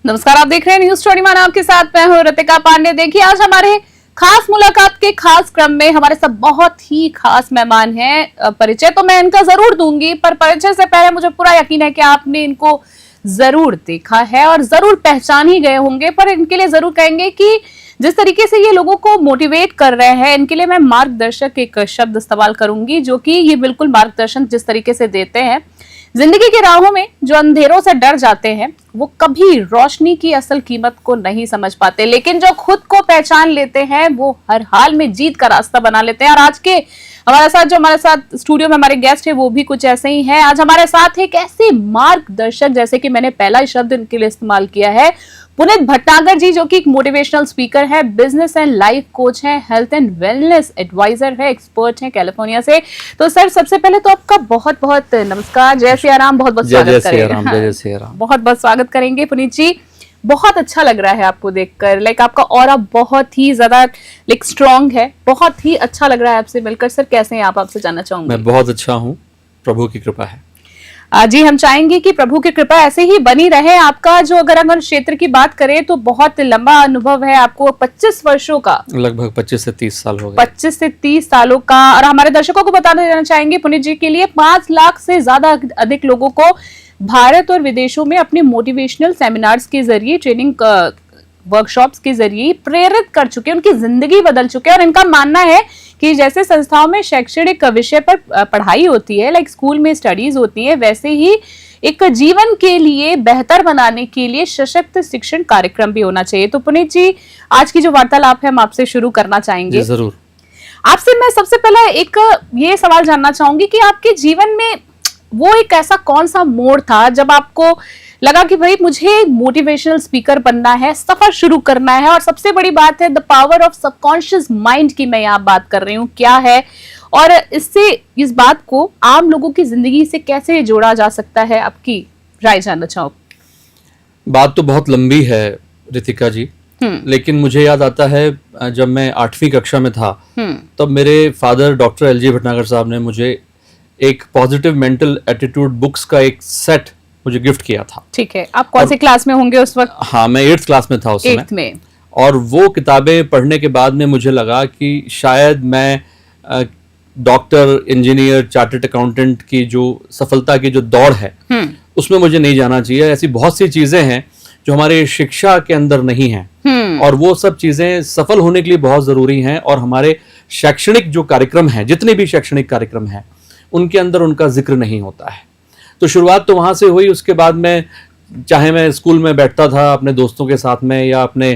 नमस्कार, आप देख रहे हैं न्यूज स्टोरी मान, आपके साथ मैं हूं ऋतिका पांडे। देखिए, आज हमारे खास मुलाकात के खास क्रम में हमारे साथ बहुत ही खास मेहमान हैं। परिचय तो मैं इनका जरूर दूंगी, पर परिचय से पहले मुझे पूरा यकीन है कि आपने इनको जरूर देखा है और जरूर पहचान ही गए होंगे। पर इनके लिए जरूर कहेंगे कि जिस तरीके से ये लोगों को मोटिवेट कर रहे हैं, इनके लिए मैं मार्गदर्शक एक शब्द इस्तेमाल करूंगी, जो कि ये बिल्कुल मार्गदर्शन जिस तरीके से देते हैं। जिंदगी की राहों में जो अंधेरों से डर जाते हैं, वो कभी रोशनी की असल कीमत को नहीं समझ पाते, लेकिन जो खुद को पहचान लेते हैं वो हर हाल में जीत का रास्ता बना लेते हैं। और आज के हमारे साथ स्टूडियो में हमारे गेस्ट है, वो भी कुछ ऐसे ही हैं। आज हमारे साथ एक ऐसे मार्गदर्शक, जैसे कि मैंने पहला ही शब्द इनके लिए इस्तेमाल किया है, पुनीत भटनागर जी, जो कि एक मोटिवेशनल स्पीकर है, बिजनेस एंड लाइफ कोच है, हेल्थ एंड वेलनेस एडवाइजर है, एक्सपर्ट है कैलिफोर्निया से। तो सर, सबसे पहले तो आपका बहुत बहुत नमस्कार, जय सिया राम, बहुत बहुत स्वागत करेंगे। जय सिया राम। बहुत बहुत स्वागत करेंगे पुनीत जी। बहुत अच्छा लग रहा है आपको देखकर, लाइक आपका ऑरा बहुत ही ज्यादा लाइक स्ट्रांग है, बहुत ही अच्छा लग रहा है आपसे मिलकर। सर, कैसे हैं आप? आपसे जानना चाहूंगी। मैं बहुत अच्छा हूँ, प्रभु की कृपा है। जी, हम चाहेंगे कि प्रभु की कृपा ऐसे ही बनी रहे। आपका जो अगर क्षेत्र की बात करें तो बहुत लंबा अनुभव है आपको, 25 वर्षों का, लगभग 25 से 30 साल हो गए। 25 से 30 सालों का। और हमारे दर्शकों को बता देना चाहेंगे पुनीत जी के लिए, 5 लाख से ज्यादा अधिक लोगों को भारत और विदेशों में अपने मोटिवेशनल सेमिनार्स के जरिए, ट्रेनिंग वर्कशॉप्स के जरिए प्रेरित कर चुके हैं, उनकी जिंदगी बदल चुके हैं। और इनका मानना है कि जैसे संस्थाओं में शैक्षणिक विषय पर पढ़ाई होती है, लाइक स्कूल में स्टडीज होती है, वैसे ही एक जीवन के लिए बेहतर बनाने के लिए सशक्त शिक्षण कार्यक्रम भी होना चाहिए। तो पुनीत जी, आज की जो वार्तालाप है हम आपसे शुरू करना चाहेंगे। जरूर। आपसे मैं सबसे पहले एक ये सवाल जानना चाहूंगी कि आपके जीवन में वो एक ऐसा कौन सा मोड़ था जब आपको लगा कि भाई मुझे मोटिवेशनल स्पीकर बनना है, सफर शुरू करना है। और सबसे बड़ी बात है the power of subconscious mind की मैं यहाँ बात कर रही हूँ, क्या है और इससे इस बात को आम लोगों की जिंदगी से कैसे जोड़ा जा सकता है, आपकी राय जानना चाहूँ। बात तो बहुत लंबी है ऋतिका जी, लेकिन मुझे याद आता है जब मैं 8वीं कक्षा में था, तब मेरे फादर डॉक्टर एलजी भटनागर साहब ने मुझे एक पॉजिटिव मेंटल एटीट्यूड बुक्स का एक सेट मुझे गिफ्ट किया था। ठीक है, आप कौन से क्लास में होंगे उस वक्त? हाँ, मैं 8th क्लास में था उस समय। 8th में। और वो किताबें पढ़ने के बाद में मुझे लगा कि शायद मैं डॉक्टर, इंजीनियर, चार्टर्ड अकाउंटेंट की जो सफलता की जो दौड़ है उसमें मुझे नहीं जाना चाहिए। ऐसी बहुत सी चीजें हैं जो हमारे शिक्षा के अंदर नहीं हैं, और वो सब चीजें सफल होने के लिए बहुत जरूरी हैं। और हमारे शैक्षणिक जो कार्यक्रम हैं, जितने भी शैक्षणिक कार्यक्रम हैं, उनके अंदर उनका जिक्र नहीं होता है। तो शुरुआत तो वहां से हुई। उसके बाद में चाहे मैं स्कूल में बैठता था अपने दोस्तों के साथ में या अपने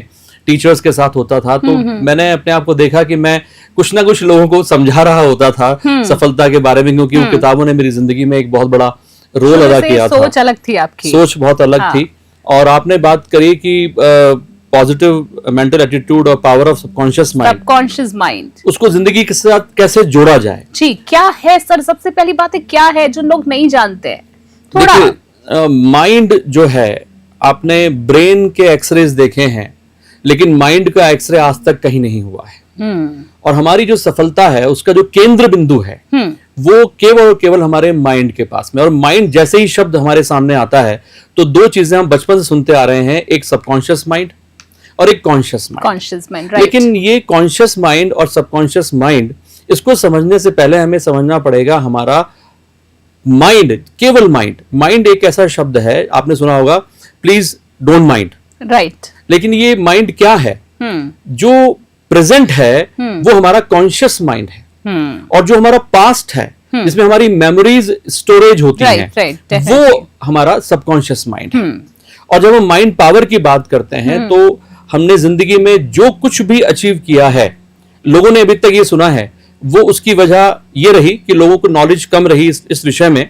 टीचर्स के साथ होता था, तो मैंने अपने आप को देखा कि मैं कुछ ना कुछ लोगों को समझा रहा होता था सफलता के बारे में, क्योंकि वो किताबों ने मेरी जिंदगी में एक बहुत बड़ा रोल अदा किया था। सोच अलग थी आपकी, सोच बहुत अलग थी। और आपने बात करी कि पॉजिटिव मेंटल एटीट्यूड और पावर ऑफ सबकॉन्शियस माइंड, उसको जिंदगी के साथ कैसे जोड़ा जाए। जी, क्या है सर? सबसे पहली बात है, क्या है जो लोग नहीं जानते हैं? थोड़ा माइंड जो है, आपने ब्रेन के एक्सरेज देखे हैं, लेकिन माइंड का एक्सरे आज तक कहीं नहीं हुआ है। और हमारी जो सफलता है, उसका जो केंद्र बिंदु है, वो केवल और केवल हमारे माइंड के पास में। और माइंड जैसे ही शब्द हमारे सामने आता है, तो दो चीजें हम बचपन से सुनते आ रहे हैं, एक सबकॉन्शियस माइंड और एक कॉन्शियस माइंड। लेकिन ये कॉन्शियस माइंड और सबकॉन्शियस माइंड, इसको समझने से पहले हमें समझना पड़ेगा हमारा माइंड, केवल माइंड एक ऐसा शब्द है, आपने सुना होगा, प्लीज डोंट माइंड, राइट। लेकिन ये माइंड क्या है? जो प्रेजेंट है वो हमारा कॉन्शियस माइंड है, और जो हमारा पास्ट है, जिसमें हमारी मेमोरीज स्टोरेज होती हैं, वो हमारा सबकॉन्शियस माइंड है। और जब हम माइंड पावर की बात करते हैं, तो हमने जिंदगी में जो कुछ भी अचीव किया है, लोगों ने अभी तक ये सुना है, वो उसकी वजह ये रही कि लोगों को नॉलेज कम रही इस विषय में।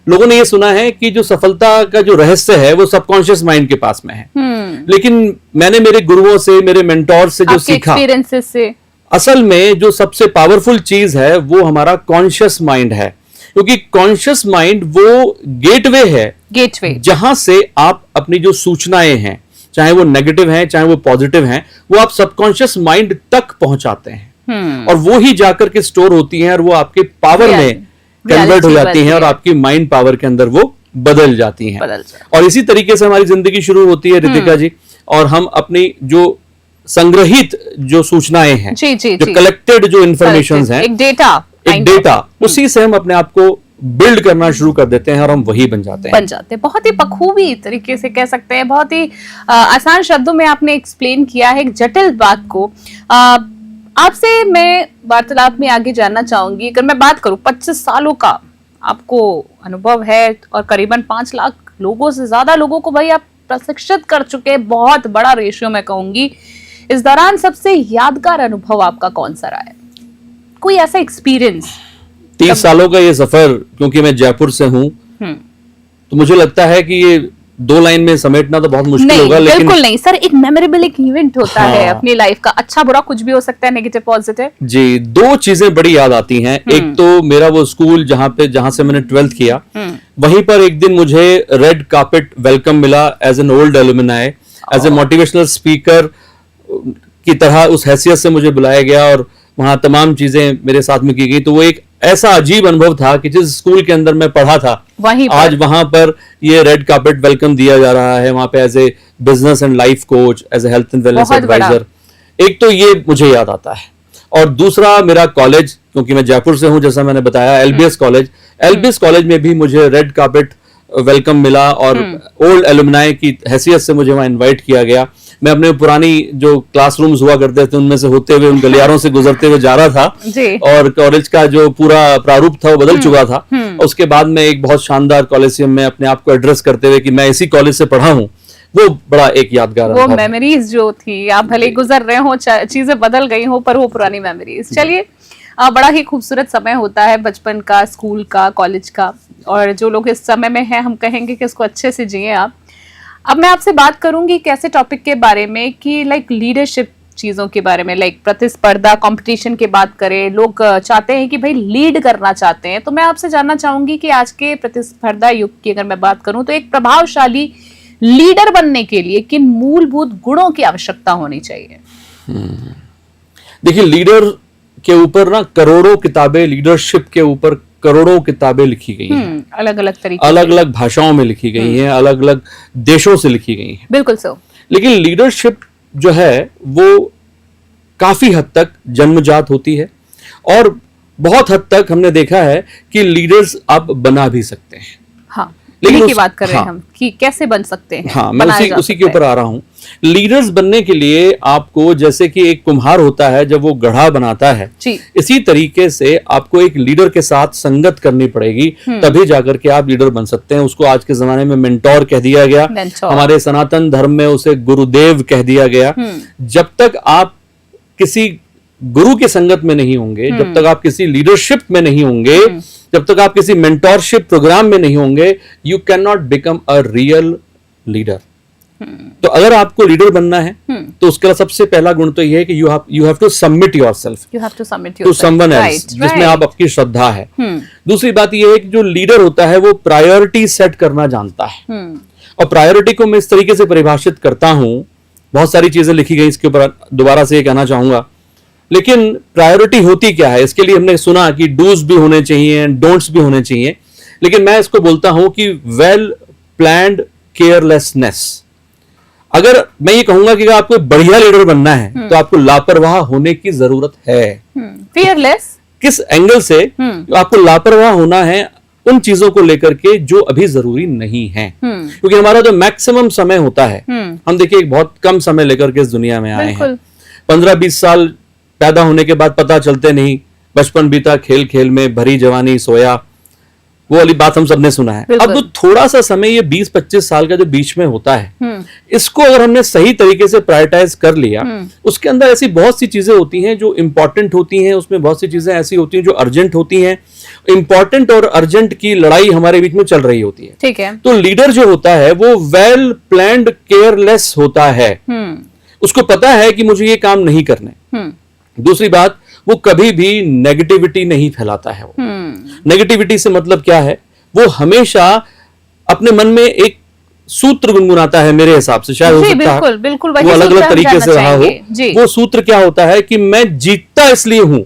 लोगों ने ये सुना है कि जो सफलता का जो रहस्य है वो सबकॉन्शियस माइंड के पास में है। लेकिन मैंने मेरे गुरुओं से, मेरे मेंटोर से जो सीखा, एक्सपीरियंसेस से, असल में जो सबसे पावरफुल चीज है वो हमारा कॉन्शियस माइंड है। क्योंकि कॉन्शियस माइंड वो गेटवे है, जहां से आप अपनी जो सूचनाएं हैं, चाहे वो नेगेटिव हैं चाहे वो पॉजिटिव हैं, वो आप सबकॉन्शियस माइंड तक पहुंचाते हैं, और वो ही जाकर के स्टोर होती हैं, और वो आपके पावर में कन्वर्ट हो जाती हैं, और आपकी माइंड पावर के अंदर वो बदल जाती हैं। बदल जाती और इसी तरीके से हमारी जिंदगी शुरू होती है रितिका जी, और हम अपनी जो संग्रहित जो सूचनाएं हैं, जी जी जो जी, कलेक्टेड जो इंफॉर्मेशन हैं, एक डेटा उसी से हम अपने आप को बिल्ड करना शुरू कर देते हैं और हम वही बन जाते हैं। बहुत ही बखूबी तरीके से कह सकते हैं, बहुत ही आसान शब्दों में आपने एक्सप्लेन किया है एक जटिल बात को। आपसे मैं वार्तालाप में आगे जानना चाहूंगी, अगर मैं बात करूं 25 सालों का आपको अनुभव है और करीबन 5 लाख लोगों से ज्यादा लोगों को भाई आप प्रशिक्षित कर चुके हैं, बहुत बड़ा रेशियो मैं कहूंगी। इस दौरान सबसे यादगार अनुभव आपका कौन सा रहा है? कोई ऐसा एक्सपीरियंस? 30 सालों का ये सफर, क्योंकि मैं जयपुर से हूं, तो मुझे लगता है कि ये 2 लाइन में समेटना तो बहुत मुश्किल होगा, लेकिन बिल्कुल नहीं सर, एक मेमोरेबल एक इवेंट होता है अपनी लाइफ का, अच्छा बुरा कुछ भी हो सकता है, नेगेटिव पॉजिटिव। जी, 2 चीजें बड़ी याद आती हैं। एक तो मेरा वो स्कूल जहां से मैंने 12th किया, वहीं पर एक दिन मुझे रेड कार्पेट वेलकम मिला as an old alumni, as a motivational speaker की तरह उस हैसियत से मुझे बुलाया गया और वहां तमाम चीजें मेरे साथ में की गई। तो वो एक ऐसा अजीब अनुभव था कि जिस स्कूल के अंदर मैं पढ़ा था, आज वहां पर ये रेड कार्पेट वेलकम दिया जा रहा है, वहां पे as a business and life coach, as a health and wellness advisor. एक तो ये मुझे याद आता है, और दूसरा मेरा कॉलेज, क्योंकि मैं जयपुर से हूं जैसा मैंने बताया, एलबीएस कॉलेज, एलबीएस कॉलेज में भी मुझे रेड कार्पेट वेलकम मिला और ओल्ड एलुमनाई की हैसियत से मुझे वहां इनवाइट किया गया। मैं अपने पुरानी जो क्लासरूम्स हुआ करते थे उनमें से होते हुए, उन गलियारों से गुजरते हुए जा रहा था जी। और कॉलेज का जो पूरा प्रारूप था वो बदल चुका था। उसके बाद में एक बहुत शानदार कॉलेजियम में अपने आप को एड्रेस करते हुए कि मैं इसी कॉलेज से पढ़ा हूँ, वो बड़ा एक यादगार वो मेमोरीज जो थी, आप भले गुजर रहे हो, चीजें बदल गई हो, पर वो पुरानी मेमोरीज। चलिए, बड़ा ही खूबसूरत समय होता है बचपन का, स्कूल का, कॉलेज का, और जो लोग इस समय में हैं हम कहेंगे कि इसको अच्छे से जिए आप। अब मैं आपसे बात करूंगी कैसे टॉपिक के बारे में कि लाइक लीडरशिप चीजों के बारे में, लाइक प्रतिस्पर्धा, कंपटीशन की बात करें, लोग चाहते हैं कि भाई लीड करना चाहते हैं। तो मैं आपसे जानना चाहूंगी कि आज के प्रतिस्पर्धा युग की अगर मैं बात करूं तो एक प्रभावशाली लीडर बनने के लिए किन मूलभूत गुणों की आवश्यकता होनी चाहिए? देखिए, लीडर के ऊपर ना करोड़ों किताबें, लीडरशिप के ऊपर करोड़ों किताबें लिखी गई हैं, अलग अलग तरीके, अलग अलग भाषाओं में लिखी गई हैं, अलग अलग देशों से लिखी गई हैं। बिल्कुल सो। लेकिन लीडरशिप जो है वो काफी हद तक जन्मजात होती है, और बहुत हद तक हमने देखा है कि लीडर्स आप बना भी सकते हैं। हाँ, लेकिन की बात कर रहे हैं हम कि कैसे बन सकते हैं। हाँ, मैं उसी के ऊपर आ रहा हूं। लीडर्स बनने के लिए आपको, जैसे कि एक कुम्हार होता है जब वो गढ़ा बनाता है, इसी तरीके से आपको एक लीडर के साथ संगत करनी पड़ेगी, तभी जाकर के आप लीडर बन सकते हैं। उसको आज के जमाने में मेंटोर कह दिया गया, हमारे सनातन धर्म में उसे गुरुदेव कह दिया गया। जब तक आप किसी गुरु की संगत में नहीं होंगे, जब तक आप किसी लीडरशिप में नहीं होंगे, जब तक आप किसी मेंटोरशिप प्रोग्राम में नहीं होंगे, you can not become a real leader. तो अगर आपको लीडर बनना है तो उसका सबसे पहला गुण तो यह है कि you have to submit yourself to someone else, जिसमें आप आपकी श्रद्धा है। दूसरी बात यह है कि जो लीडर होता है वो प्रायोरिटी सेट करना जानता है, और प्रायोरिटी को मैं इस तरीके से परिभाषित करता हूं, बहुत सारी चीजें लिखी गई इसके ऊपर, दोबारा से ये कहना चाहूंगा, लेकिन प्रायोरिटी होती क्या है? इसके लिए हमने सुना कि डूज भी होने चाहिए, डोंट्स भी होने चाहिए, लेकिन मैं इसको बोलता हूं कि वेल प्लान्ड केयरलेसनेस। अगर मैं ये कहूंगा कि आपको बढ़िया लीडर बनना है तो आपको लापरवाह होने की जरूरत है। फियरलेस किस एंगल से? आपको लापरवाह होना है उन चीजों को लेकर के जो अभी जरूरी नहीं है, क्योंकि हमारा जो मैक्सिमम समय होता है, हम देखिए एक बहुत कम समय लेकर के इस दुनिया में आए हैं। 15-20 साल पैदा होने के बाद पता चलते नहीं, बचपन बीता खेल खेल में, भरी जवानी सोया, वो वाली बात हम सबने सुना है। अब तो थोड़ा सा समय, ये 20-25 साल का जो बीच में होता है, इसको अगर हमने सही तरीके से प्रायोरिटाइज कर लिया, उसके अंदर ऐसी बहुत सी चीजें होती हैं जो इंपॉर्टेंट होती हैं, उसमें बहुत सी चीजें ऐसी होती हैं जो अर्जेंट होती हैं। इंपॉर्टेंट और अर्जेंट की लड़ाई हमारे बीच में चल रही होती है, ठीक है। तो लीडर जो होता है वो वेल प्लान्ड केयरलेस होता है, उसको पता है कि मुझे ये काम नहीं करने। दूसरी बात, वो कभी भी नेगेटिविटी नहीं फैलाता है। वो नेगेटिविटी से मतलब क्या है? वो हमेशा अपने मन में एक सूत्र गुनगुनाता है, मेरे हिसाब से, शायद हो सकता है वो अलग अलग तरीके से रहा हो। वो सूत्र क्या होता है कि मैं जीतता इसलिए हूं,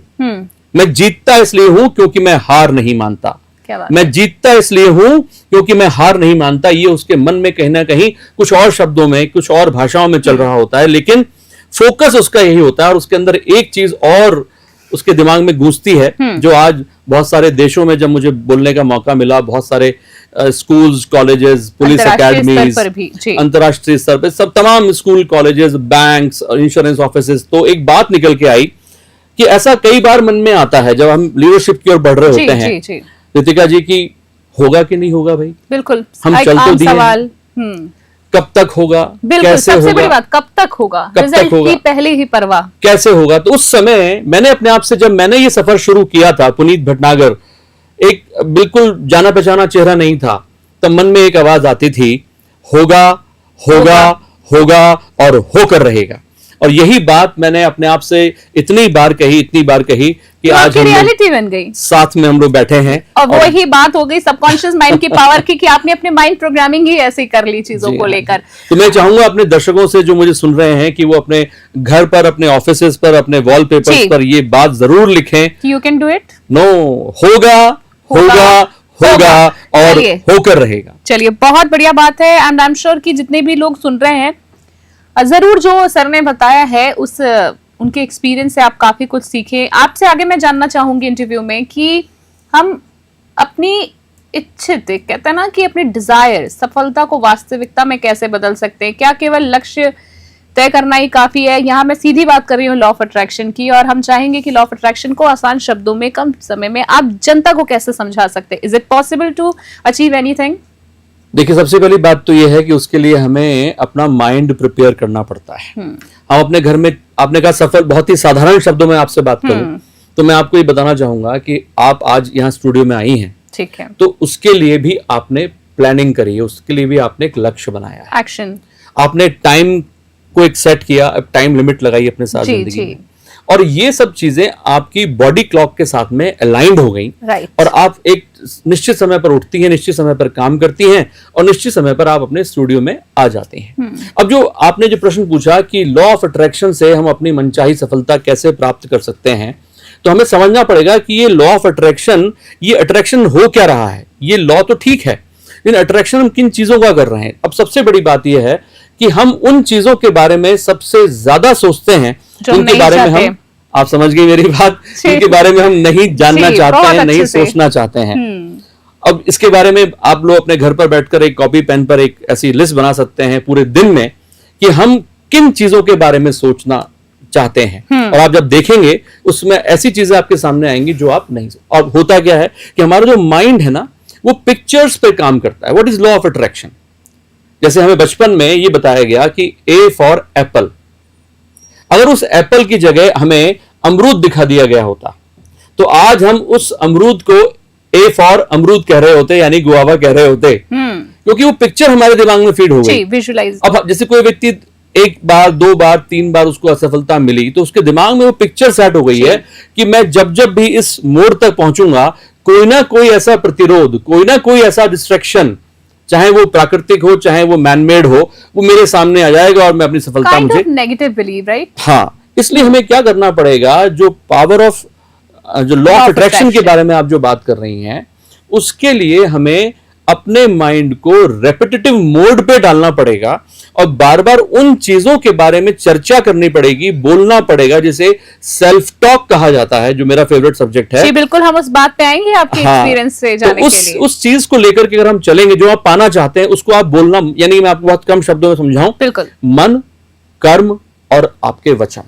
मैं जीतता इसलिए हूं क्योंकि मैं हार नहीं मानता। क्या बात। मैं जीतता इसलिए हूं क्योंकि मैं हार नहीं मानता। ये उसके मन में कहीं ना कहीं कुछ और शब्दों में, कुछ और भाषाओं में चल रहा होता है, लेकिन फोकस उसका यही होता है। और उसके अंदर एक चीज और उसके दिमाग में गूंजती है, जो आज बहुत सारे देशों में जब मुझे बोलने का मौका मिला, बहुत सारे स्कूल्स, कॉलेजेस, पुलिस अकेडमीज, अंतर्राष्ट्रीय स्तर पर सब तमाम स्कूल, कॉलेजेस, बैंक्स और इंश्योरेंस ऑफिसेज, तो एक बात निकल के आई कि ऐसा कई बार मन में आता है जब हम लीडरशिप की ओर बढ़ रहे होते हैं, रितिका जी, की होगा कि नहीं होगा भाई। बिल्कुल, हम चल तो दिए, सवाल कब तक होगा, बिल्कुल, कैसे सबसे होगा, बड़ी बात कब तक होगा, रिजल्ट की पहले ही परवाह, कैसे होगा। तो उस समय मैंने अपने आप से, जब मैंने ये सफर शुरू किया था, पुनीत भटनागर एक बिल्कुल जाना पहचाना चेहरा नहीं था, तब मन में एक आवाज आती थी, होगा होगा होगा और होकर रहेगा। और यही बात मैंने अपने आप से इतनी बार कही कि आज हम रियलिटी बन गई, साथ में हम लोग बैठे हैं। और वही बात हो गई सबकॉन्शियस माइंड की पावर की, कि आपने अपने माइंड प्रोग्रामिंग ही ऐसे कर ली चीजों को लेकर। तो मैं चाहूंगा अपने दर्शकों से जो मुझे सुन रहे हैं कि वो अपने घर पर, अपने ऑफिसेज पर, अपने वॉलपेपर्स पर ये बात जरूर लिखें, you can do it. No, होगा होगा होगा और होकर रहेगा। चलिए, बहुत बढ़िया बात है। एंड आई एम श्योर कि जितने भी लोग सुन रहे हैं, जरूर जो सर ने बताया है उस उनके एक्सपीरियंस से आप काफी कुछ सीखें। आपसे आगे मैं जानना चाहूंगी इंटरव्यू में कि हम अपनी इच्छित, कहते हैं ना कि अपनी डिजायर, सफलता को वास्तविकता में कैसे बदल सकते हैं। क्या केवल लक्ष्य तय करना ही काफी है? यहाँ मैं सीधी बात कर रही हूँ लॉ ऑफ अट्रैक्शन की, और हम चाहेंगे कि लॉ ऑफ अट्रैक्शन को आसान शब्दों में, कम समय में आप जनता को कैसे समझा सकते हैं। Is it possible to achieve anything? देखिए, सबसे पहली बात तो यह है कि उसके लिए हमें अपना माइंड प्रिपेयर करना पड़ता है। हम अपने घर में, आपने कहा सफल, बहुत ही साधारण शब्दों में आपसे बात करूं तो मैं आपको ये बताना चाहूंगा कि आप आज यहाँ स्टूडियो में आई हैं, ठीक है, तो उसके लिए भी आपने प्लानिंग करी है, उसके लिए भी आपने एक लक्ष्य बनाया है, एक्शन, आपने टाइम को एक सेट किया, अब टाइम लिमिट लगाई अपने साथ जिंदगी में, और ये सब चीजें आपकी बॉडी क्लॉक के साथ में अलाइंड हो गई, और आप एक निश्चित समय पर उठती हैं, निश्चित समय पर काम करती हैं, और निश्चित समय पर आप अपने स्टूडियो में आ जाती हैं। अब जो आपने जो प्रश्न पूछा कि लॉ ऑफ अट्रैक्शन से हम अपनी मनचाही सफलता कैसे प्राप्त कर सकते हैं, तो हमें समझना पड़ेगा कि ये लॉ ऑफ अट्रैक्शन, ये अट्रैक्शन हो क्या रहा है। ये लॉ तो ठीक है, लेकिन अट्रैक्शन हम किन चीजों का कर रहे हैं। अब सबसे बड़ी बात यह है कि हम उन चीजों के बारे में सबसे ज्यादा सोचते हैं जिनके बारे में हम, आप समझ गई मेरी बात, जिनके बारे में हम नहीं जानना चाहते हैं, नहीं सोचना चाहते हैं। अब इसके बारे में आप लोग अपने घर पर बैठकर एक कॉपी पेन पर एक ऐसी लिस्ट बना सकते हैं पूरे दिन में कि हम किन चीजों के बारे में सोचना चाहते हैं, और आप जब देखेंगे उसमें ऐसी चीजें आपके सामने आएंगी जो आप नहीं। और होता क्या है कि हमारा जो माइंड है ना, वो पिक्चर्स पे काम करता है। What is law of attraction? जैसे हमें बचपन में ये बताया गया कि ए फॉर एप्पल, अगर उस एप्पल की जगह हमें अमरूद दिखा दिया गया होता तो आज हम उस अमरूद को ए फॉर अमरूद कह रहे होते, यानी गुआवा कह रहे होते, क्योंकि वो पिक्चर हमारे दिमाग में फीड हो गई, विजुअलाइज। अब जैसे कोई व्यक्ति एक बार, दो बार, तीन बार उसको असफलता मिली तो उसके दिमाग में वो पिक्चर सेट हो गई है कि मैं जब जब भी इस मोड़ तक पहुंचूंगा, कोई ना कोई ऐसा प्रतिरोध, कोई ना कोई ऐसा डिस्ट्रैक्शन, चाहे वो प्राकृतिक हो चाहे वो मैनमेड हो, वो मेरे सामने आ जाएगा और मैं अपनी सफलता, मुझे नेगेटिव बिलीव, राइट? हाँ, इसलिए हमें क्या करना पड़ेगा, जो पावर ऑफ, जो लॉ ऑफ अट्रैक्शन के बारे में आप जो बात कर रही हैं, उसके लिए हमें अपने माइंड को रेपिटेटिव मोड पे डालना पड़ेगा और बार बार उन चीजों के बारे में चर्चा करनी पड़ेगी, बोलना पड़ेगा, जिसे सेल्फ टॉक कहा जाता है, जो मेरा फेवरेट सब्जेक्ट है। जी बिल्कुल, हम उस बात पे आएंगे आपके एक्सपीरियंस से जाने के लिए। उस चीज को लेकर के अगर हम चलेंगे, जो आप पाना चाहते हैं उसको आप बोलना, यानी मैं आपको बहुत कम शब्दों में समझाऊं, बिल्कुल, मन, कर्म और आपके वचन।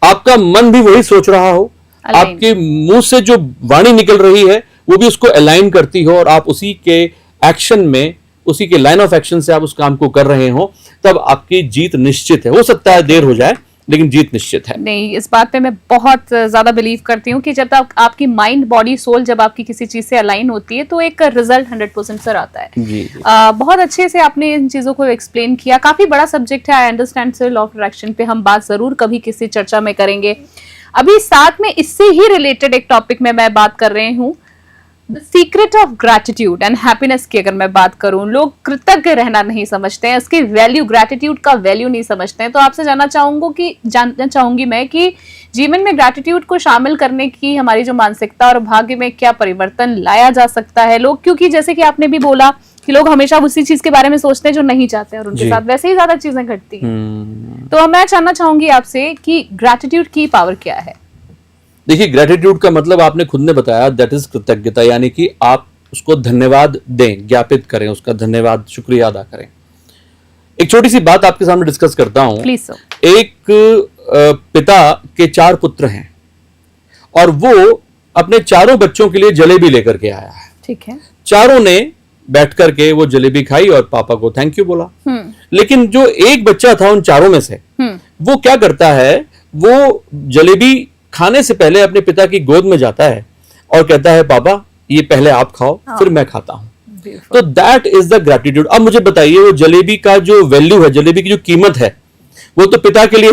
आपका मन भी वही सोच रहा हो, आपके मुंह से जो वाणी निकल रही है वो भी उसको अलाइन करती हो, और आप उसी के एक्शन में, उसी के लाइन ऑफ एक्शन से आप उस काम को कर रहे हो, तब आपकी जीत निश्चित है। हो सकता है देर हो जाए, लेकिन जीत निश्चित है। नहीं, इस बात पे मैं बहुत ज्यादा बिलीव करती हूँ कि जब तक आपकी माइंड, बॉडी, सोल जब आपकी किसी चीज से अलाइन होती है तो एक रिजल्ट 100% सर आता है। जी। बहुत अच्छे से आपने इन चीजों को एक्सप्लेन किया। काफी बड़ा सब्जेक्ट है, I understand sir. Law of attraction पे हम बात जरूर कभी किसी चर्चा में करेंगे। अभी साथ में इससे ही रिलेटेड एक टॉपिक में मैं बात कर रही हूँ, the secret of gratitude and happiness की अगर मैं बात करूं, लोग कृतज्ञ रहना नहीं समझते हैं, इसकी वैल्यू, ग्रैटिट्यूड का वैल्यू नहीं समझते हैं। तो आपसे जानना चाहूंगी मैं कि जीवन में ग्रैटिट्यूड को शामिल करने की हमारी जो मानसिकता और भाग्य में क्या परिवर्तन लाया जा सकता है। लोग, क्योंकि जैसे कि आपने भी बोला कि लोग हमेशा उसी चीज के बारे में सोचते हैं जो नहीं चाहते और उनके साथ वैसे ही ज्यादा चीजें घटती हैं। तो मैं जानना चाहूंगी आपसे कि ग्रैटिट्यूड की पावर क्या है। देखिए, ग्रेटिट्यूड का मतलब आपने खुद ने बताया, दैट इज कृतज्ञता, यानी कि आप उसको धन्यवाद दें, ज्ञापित करें, उसका धन्यवाद, शुक्रिया अदा करें। एक छोटी सी बात आपके सामने डिस्कस करता हूं। Please sir. एक पिता के 4 पुत्र हैं और वो अपने चारों बच्चों के लिए जलेबी लेकर के आया है। ठीक है। चारों ने बैठ करके वो जलेबी खाई और पापा को थैंक यू बोला। लेकिन जो एक बच्चा था उन चारों में से, वो क्या करता है, वो जलेबी खाने से पहले अपने पिता की गोद में जाता है और कहता है, पापा ये पहले आप खाओ, फिर मैं खाता हूं। तो दैट इज द ग्रैटिट्यूड। अब मुझे बताइए, वो जलेबी का जो वैल्यू है, जलेबी की जो कीमत है, वो तो पिता के लिए,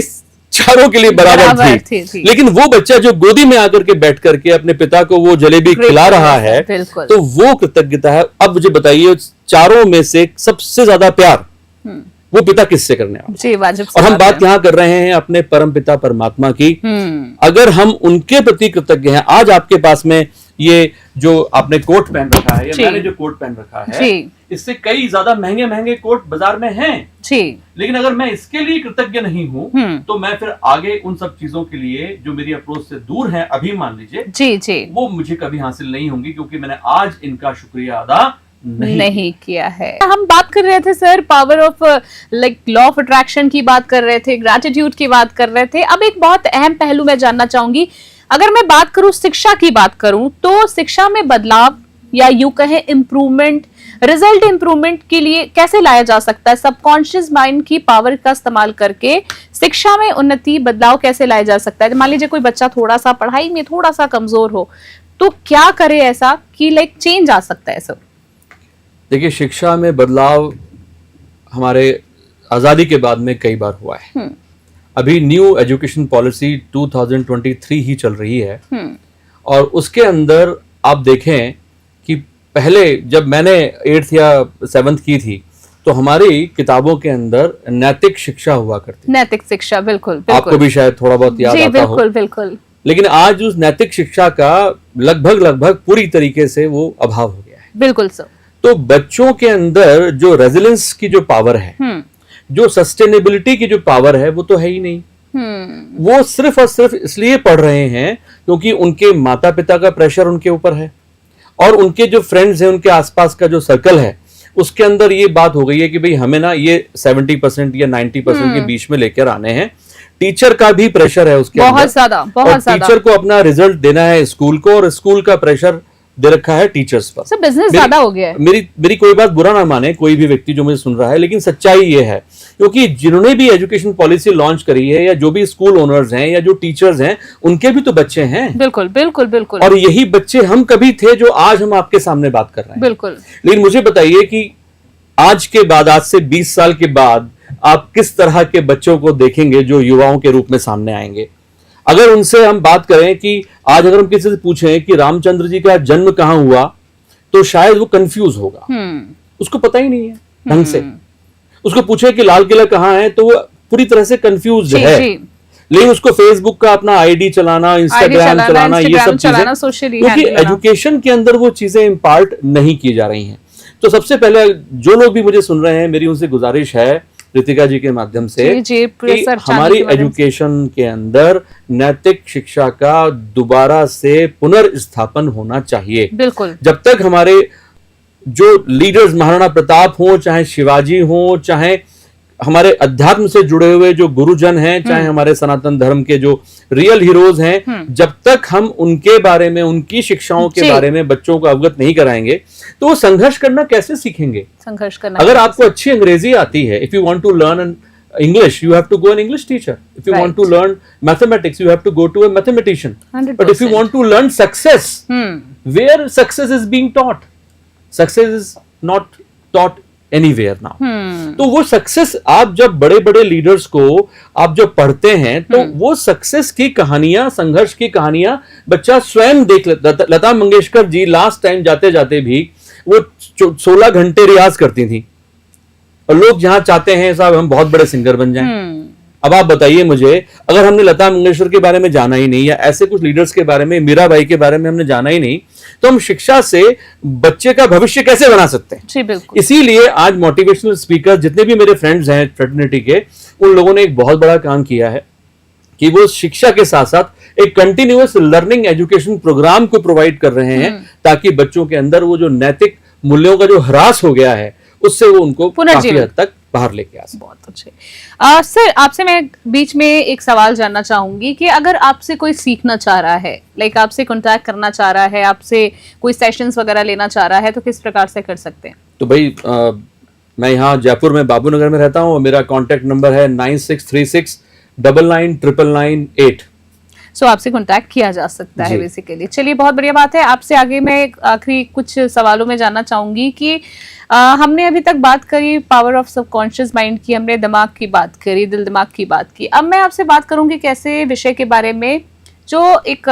चारों के लिए बराबर थी। लेकिन वो बच्चा जो गोदी में आकर के बैठ करके अपने पिता को वो जलेबी खिला रहा है, तो वो कृतज्ञता है। अब मुझे बताइए, चारों में से सबसे ज्यादा प्यार वो पिता किससे करने वाला? जी, वाजिब। और हम बात यहाँ कर रहे हैं अपने परम पिता परमात्मा की। अगर हम उनके प्रति कृतज्ञ हैं, आज आपके पास में ये जो आपने कोट पहन रखा है, या मैंने जो कोट पहन रखा है, इससे कई ज्यादा महंगे महंगे कोट बाजार में हैं। जी। लेकिन अगर मैं इसके लिए कृतज्ञ नहीं हूं, तो मैं फिर आगे उन सब चीजों के लिए जो मेरी अप्रोच से दूर है, अभी मान लीजिए, जी, वो मुझे कभी हासिल नहीं होंगी, क्योंकि मैंने आज इनका शुक्रिया अदा नहीं किया है। हम बात कर रहे थे sir power of like law of attraction की बात कर रहे थे, ग्रैटिट्यूड की बात कर रहे थे। अब एक बहुत अहम पहलू मैं जानना चाहूंगी, अगर मैं बात करूं शिक्षा की बात करूं, तो शिक्षा में बदलाव या यूं कहें इम्प्रूवमेंट, रिजल्ट इम्प्रूवमेंट के लिए कैसे लाया जा सकता है? सबकॉन्शियस माइंड की पावर का इस्तेमाल करके शिक्षा में उन्नति, बदलाव कैसे लाया जा सकता है? मान लीजिए कोई बच्चा थोड़ा सा पढ़ाई में थोड़ा सा कमजोर हो, तो क्या करे ऐसा कि लाइक चेंज आ सकता है सर? देखिए, शिक्षा में बदलाव हमारे आजादी के बाद में कई बार हुआ है। अभी न्यू एजुकेशन पॉलिसी 2023 ही चल रही है, और उसके अंदर आप देखें कि पहले जब मैंने 8th या 7th की थी, तो हमारी किताबों के अंदर नैतिक शिक्षा हुआ करती। नैतिक शिक्षा, बिल्कुल, बिल्कुल। आपको भी शायद थोड़ा बहुत याद आता हो। बिल्कुल, बिल्कुल। लेकिन आज उस नैतिक शिक्षा का लगभग पूरी तरीके से वो अभाव हो गया है। बिल्कुल सर। तो बच्चों के अंदर जो रेजिलेंस की जो पावर है, जो सस्टेनेबिलिटी की जो पावर है, वो तो है ही नहीं। वो सिर्फ और सिर्फ इसलिए पढ़ रहे हैं क्योंकि उनके माता पिता का प्रेशर उनके ऊपर है, और उनके जो फ्रेंड्स हैं, उनके आसपास का जो सर्कल है, उसके अंदर ये बात हो गई है कि भाई हमें ना ये 70% या 90% के बीच में लेकर आने हैं। टीचर का भी प्रेशर है उसके बहुत ज्यादा, बहुत ज्यादा। टीचर को अपना रिजल्ट देना है स्कूल को, और स्कूल का प्रेशर दे रखा है टीचर्स पर। सब बिजनेस ज्यादा हो गया है। मेरी कोई बात बुरा ना माने कोई भी व्यक्ति जो मुझे सुन रहा है, लेकिन सच्चाई ये है, क्योंकि जिन्होंने भी एजुकेशन पॉलिसी लॉन्च करी है, या जो भी स्कूल ओनर्स हैं, या जो टीचर्स हैं, उनके भी तो बच्चे हैं। बिल्कुल, बिल्कुल, बिल्कुल। और यही बच्चे हम कभी थे जो आज हम आपके सामने बात कर रहे हैं। बिल्कुल। लेकिन मुझे बताइए कि आज के बाद, आज से 20 साल के बाद, आप किस तरह के बच्चों को देखेंगे जो युवाओं के रूप में सामने आएंगे? अगर उनसे हम बात करें कि आज अगर हम किसी से पूछें कि रामचंद्र जी का जन्म कहां हुआ, तो शायद वो कंफ्यूज होगा। उसको पता ही नहीं है ढंग से। उसको पूछे कि लाल किला कहां है, तो वो पूरी तरह से कंफ्यूज है। लेकिन उसको फेसबुक का अपना आईडी चलाना, इंस्टाग्राम चलाना, ये सब चीजें, क्योंकि एजुकेशन के अंदर वो चीजें इम्पार्ट नहीं की जा रही हैं। तो सबसे पहले जो लोग भी मुझे सुन रहे हैं, मेरी उनसे गुजारिश है रितिका जी के माध्यम से कि हमारी एजुकेशन के अंदर नैतिक शिक्षा का दोबारा से पुनर्स्थापन होना चाहिए। बिल्कुल। जब तक हमारे जो लीडर्स, महाराणा प्रताप हो, चाहे शिवाजी हो, चाहे हमारे अध्यात्म से जुड़े हुए जो गुरुजन हैं, चाहे हमारे सनातन धर्म के जो रियल हीरोज हैं, जब तक हम उनके बारे में, उनकी शिक्षाओं के बारे में बच्चों को अवगत नहीं कराएंगे, तो वो संघर्ष करना कैसे सीखेंगे? संघर्ष करना। अगर आपको अच्छी अंग्रेजी आती है, if you want to learn English, you have to go an English teacher. If you want to learn mathematics, you have to go to a mathematician. 100%. But if you want to learn success, where success is being taught? Success is not taught anywhere now. तो वो success, आप जब बड़े बड़े leaders को आप जब पढ़ते हैं तो वो सक्सेस की कहानियां, संघर्ष की कहानियां बच्चा स्वयं देख लेता। लता मंगेशकर जी लास्ट टाइम जाते जाते भी वो 16 घंटे रियाज करती थी, और लोग जहां चाहते हैं साहब हम बहुत बड़े सिंगर बन जाएं। अब आप बताइए मुझे, अगर हमने लता मंगेशकर के बारे में जाना ही नहीं, या ऐसे कुछ लीडर्स के बारे में, मीराबाई के बारे में हमने जाना ही नहीं, तो हम शिक्षा से बच्चे का भविष्य कैसे बना सकते हैं? जी बिल्कुल। इसीलिए आज मोटिवेशनल स्पीकर जितने भी मेरे फ्रेंड्स हैं फ्रेटर्निटी के, उन लोगों ने एक बहुत बड़ा काम किया है कि वो शिक्षा के साथ साथ एक कंटिन्यूअस लर्निंग एजुकेशन प्रोग्राम को प्रोवाइड कर रहे हैं, ताकि बच्चों के अंदर वो जो नैतिक मूल्यों का जो ह्रास हो गया है उससे वो उनको काफी हद तक बाहर लेके आ सके। बहुत अच्छे। सर, आपसे मैं बीच में एक सवाल जानना चाहूंगी कि अगर आपसे कोई सीखना चाह रहा है, लाइक आपसे कांटेक्ट करना चाह रहा है, आपसे कोई सेशंस वगैरह लेना चाह रहा है, तो किस प्रकार से कर सकते हैं? तो भाई मैं यहाँ जयपुर में बाबू नगर में रहता हूँ, और मेरा कॉन्टेक्ट नंबर है 9636999998। सो आपसे कांटेक्ट किया जा सकता है बेसिकली। चलिए, बहुत बढ़िया बात है। आपसे आगे मैं आखिरी कुछ सवालों में जानना चाहूंगी कि हमने अभी तक बात करी पावर ऑफ सबकॉन्शियस माइंड की, हमने दिमाग की बात करी, दिल दिमाग की बात की। अब मैं आपसे बात करूंगी कैसे विषय के बारे में जो एक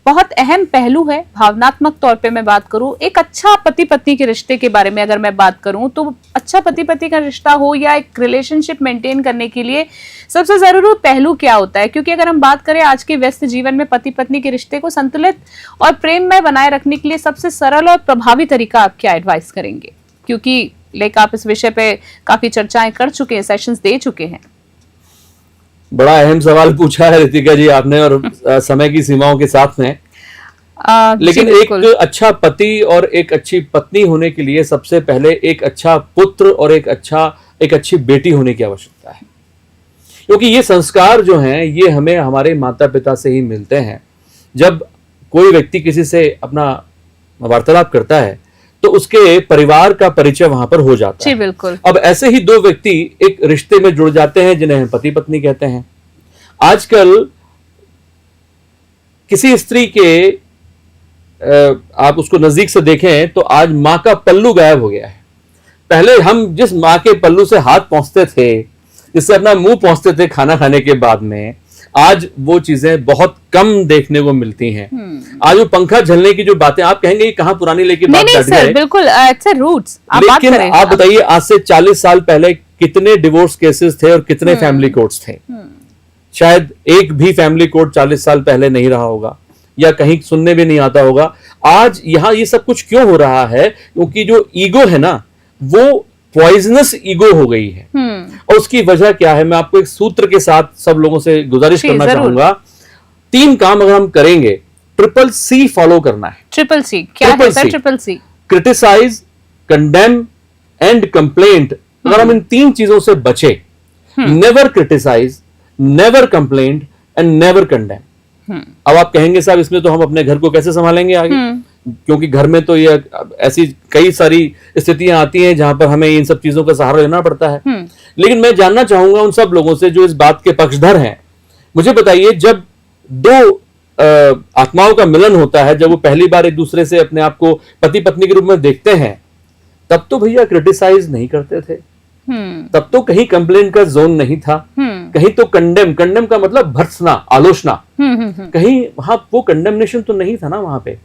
बहुत अहम पहलू है, भावनात्मक तौर पे मैं बात करूं, एक अच्छा पति पत्नी के रिश्ते के बारे में अगर मैं बात करूं, तो अच्छा पति पत्नी का रिश्ता हो या एक रिलेशनशिप मेंटेन करने के लिए सबसे जरूरी पहलू क्या होता है? क्योंकि अगर हम बात करें आज के व्यस्त जीवन में पति पत्नी के रिश्ते को संतुलित और प्रेममय बनाए रखने के लिए सबसे सरल और प्रभावी तरीका आप क्या एडवाइस करेंगे? क्योंकि लाइक आप इस विषय पे काफी चर्चाएं कर चुके हैं, सेशंस दे चुके हैं। बड़ा अहम सवाल पूछा है रितिका जी आपने, और समय की सीमाओं के साथ में। लेकिन एक अच्छा पति और एक अच्छी पत्नी होने के लिए सबसे पहले एक अच्छा पुत्र और एक अच्छी बेटी होने की आवश्यकता है, क्योंकि ये संस्कार जो हैं ये हमें हमारे माता पिता से ही मिलते हैं। जब कोई व्यक्ति किसी से अपना वार्तालाप करता है तो उसके परिवार का परिचय वहां पर हो जाता है। जी बिल्कुल। अब ऐसे ही दो व्यक्ति एक रिश्ते में जुड़ जाते हैं जिन्हें हम पति पत्नी कहते हैं। आजकल किसी स्त्री के आप उसको नजदीक से देखें तो आज मां का पल्लू गायब हो गया है। पहले हम जिस मां के पल्लू से हाथ पहुंचते थे, जिससे अपना मुंह पहुंचते थे खाना खाने के बाद में, आज वो चीजें बहुत कम देखने को मिलती हैं। आज वो पंखा झलने की जो बातें, आप कहेंगे ये कहाँ पुरानी लेके बात बैठ गए? बिल्कुल, इट्स रूट्स। लेकिन आप बताइए आज से 40 साल पहले कितने डिवोर्स केसेस थे और कितने फैमिली कोर्ट्स थे? शायद एक भी फैमिली कोर्ट 40 साल पहले नहीं रहा होगा, या कहीं सुनने भी नहीं आता होगा। आज यहाँ ये सब कुछ क्यों हो रहा है? क्योंकि जो ईगो है ना, वो पॉइजनस ईगो हो गई है। और उसकी वजह क्या है, मैं आपको एक सूत्र के साथ सब लोगों से गुजारिश करना चाहूंगा। 3 काम अगर हम करेंगे, ट्रिपल सी फॉलो करना है। ट्रिपल सी क्या है sir? Triple C, criticize, condemn and complaint. अगर हम इन 3 चीजों से बचे, never criticize, never complaint and never condemn. अब आप कहेंगे साहब इसमें तो हम अपने घर को कैसे संभालेंगे आगे? क्योंकि घर में तो ये ऐसी कई सारी स्थितियां आती हैं जहां पर हमें इन सब चीजों का सहारा लेना पड़ता है। लेकिन मैं जानना चाहूंगा उन सब लोगों से जो इस बात के पक्षधर हैं, मुझे बताइए, जब 2 आत्माओं का मिलन होता है, जब वो पहली बार एक दूसरे से अपने आप को पति पत्नी के रूप में देखते हैं, तब तो भैया क्रिटिसाइज नहीं करते थे, तब तो कहीं कंप्लेंट का जोन नहीं था, कहीं तो कंडेम का मतलब भर्त्सना, आलोचना, कहीं वहां वो कंडेमनेशन तो नहीं था ना वहां पे।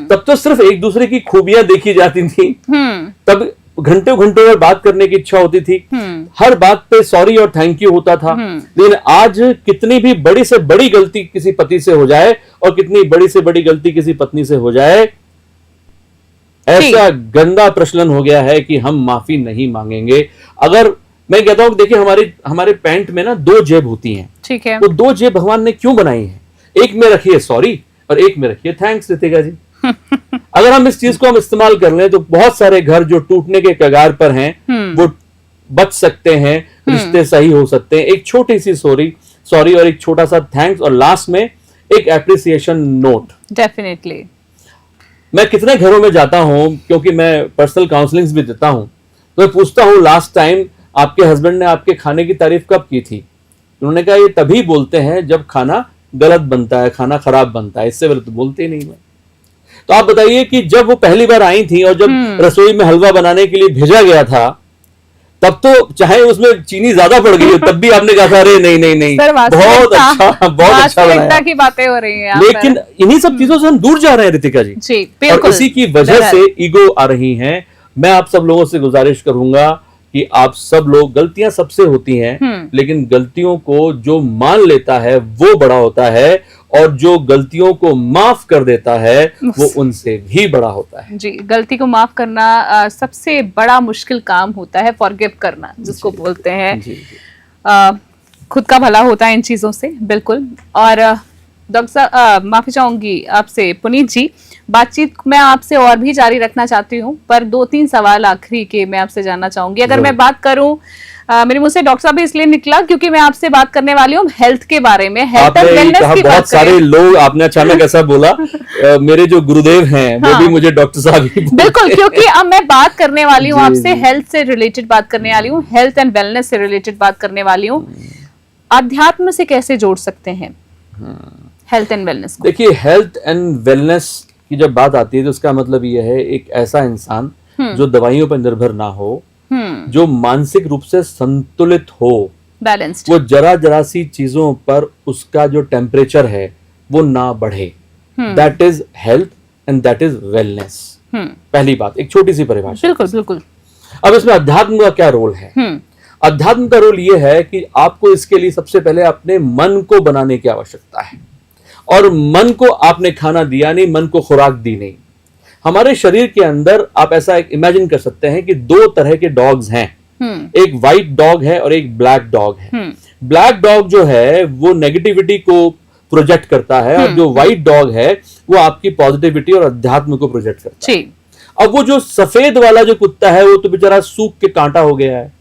तब तो सिर्फ एक दूसरे की खूबियां देखी जाती थी, तब घंटों घंटों बात करने की इच्छा होती थी, हर बात पे सॉरी और थैंक यू होता था। लेकिन आज कितनी भी बड़ी से बड़ी गलती किसी पति से हो जाए और कितनी बड़ी से बड़ी गलती किसी पत्नी से हो जाए, ऐसा गंदा प्रचलन हो गया है कि हम माफी नहीं मांगेंगे। अगर मैं कहता हूं, देखिए हमारे पैंट में ना 2 जेब होती हैं, ठीक है, वो 2 जेब भगवान ने क्यों बनाई है? एक में रखिए सॉरी और एक में रखिए थैंक्स, रितिका जी। अगर हम इस चीज को हम इस्तेमाल कर लें तो बहुत सारे घर जो टूटने के कगार पर हैं वो बच सकते हैं, रिश्ते सही हो सकते हैं। एक छोटी सी सॉरी और एक छोटा सा थैंक्स, और लास्ट में एक एप्रिसिएशन नोट। डेफिनेटली। मैं कितने घरों में जाता हूं, क्योंकि मैं पर्सनल काउंसलिंग्स भी देता हूं, तो मैं पूछता हूं लास्ट टाइम आपके हस्बैंड ने आपके खाने की तारीफ कब की थी? उन्होंने कहा ये तभी बोलते हैं जब खाना गलत बनता है, खाना खराब बनता है, इससे पहले तो बोलते ही नहीं मैं। तो आप बताइए कि जब वो पहली बार आई थी और जब रसोई में हलवा बनाने के लिए भेजा गया था, तब तो चाहे उसमें चीनी ज्यादा पड़ गई हो तब भी आपने कहा था अरे नहीं नहीं नहीं, सर, बहुत अच्छा बनाया। की बातें हो रही हैं लेकिन इन्हीं सब चीजों से हम दूर जा रहे हैं रितिका जी, जी और बिल्कुल। इसी की वजह से ईगो आ रही है। मैं आप सब लोगों से गुजारिश करूंगा कि आप सब लोग, गलतियां सबसे होती हैं, लेकिन गलतियों को जो मान लेता है वो बड़ा होता है, और जो गलतियों को माफ कर देता है वो उनसे भी बड़ा होता है। जी, गलती को माफ करना सबसे बड़ा मुश्किल काम होता है, फॉरगिव करना जिसको बोलते हैं। जी, खुद का भला होता है इन चीजों से, बिल्कुल। और डॉक्टर साहब, माफी चाहूंगी आपसे पुनीत जी, बातचीत मैं आपसे और भी जारी रखना चाहती हूँ, पर 2-3 सवाल आखिरी के मैं आपसे जानना चाहूंगी। अगर मैं बात करूं, मेरे मुंह से डॉक्टर साहब भी इसलिए निकला क्योंकि मैं आपसे बात करने वाली हूँ हेल्थ के बारे में, हेल्थ एंड वेलनेस की बात। बहुत सारे लोग, आपने अचानक ऐसा बोला, मेरे जो गुरुदेव हैं वो भी मुझे डॉक्टर साहब ही बोलते हैं। बिल्कुल, क्योंकि अब मैं बात करने वाली हूँ आपसे हेल्थ से रिलेटेड बात करने वाली हूँ, हेल्थ एंड वेलनेस से रिलेटेड बात करने वाली हूँ। अध्यात्म से कैसे जोड़ सकते हैं हेल्थ एंड वेलनेस को? देखिए, हेल्थ एंड वेलनेस की जब बात आती है तो उसका मतलब यह है एक ऐसा इंसान जो दवाइयों पर निर्भर ना हो, जो मानसिक रूप से संतुलित हो, बैलेंस्ड, वो जरा जरा सी चीजों पर उसका जो टेम्परेचर है वो ना बढ़े। That is health and that is wellness. पहली बात, एक छोटी सी परिभाषा। बिल्कुल बिल्कुल। अब इसमें अध्यात्म का क्या रोल है? अध्यात्म का रोल ये है कि आपको इसके लिए सबसे पहले अपने मन को बनाने की आवश्यकता है, और मन को आपने खाना दिया नहीं, मन को खुराक दी नहीं। हमारे शरीर के अंदर आप ऐसा एक इमेजिन कर सकते हैं कि 2 तरह के डॉग्स हैं, एक व्हाइट डॉग है और एक ब्लैक डॉग है। ब्लैक डॉग जो है वो नेगेटिविटी को प्रोजेक्ट करता है, और जो व्हाइट डॉग है वो आपकी पॉजिटिविटी और अध्यात्म को प्रोजेक्ट करता है। अब वो जो सफेद वाला जो कुत्ता है वो तो बेचारा सूख के कांटा हो गया है,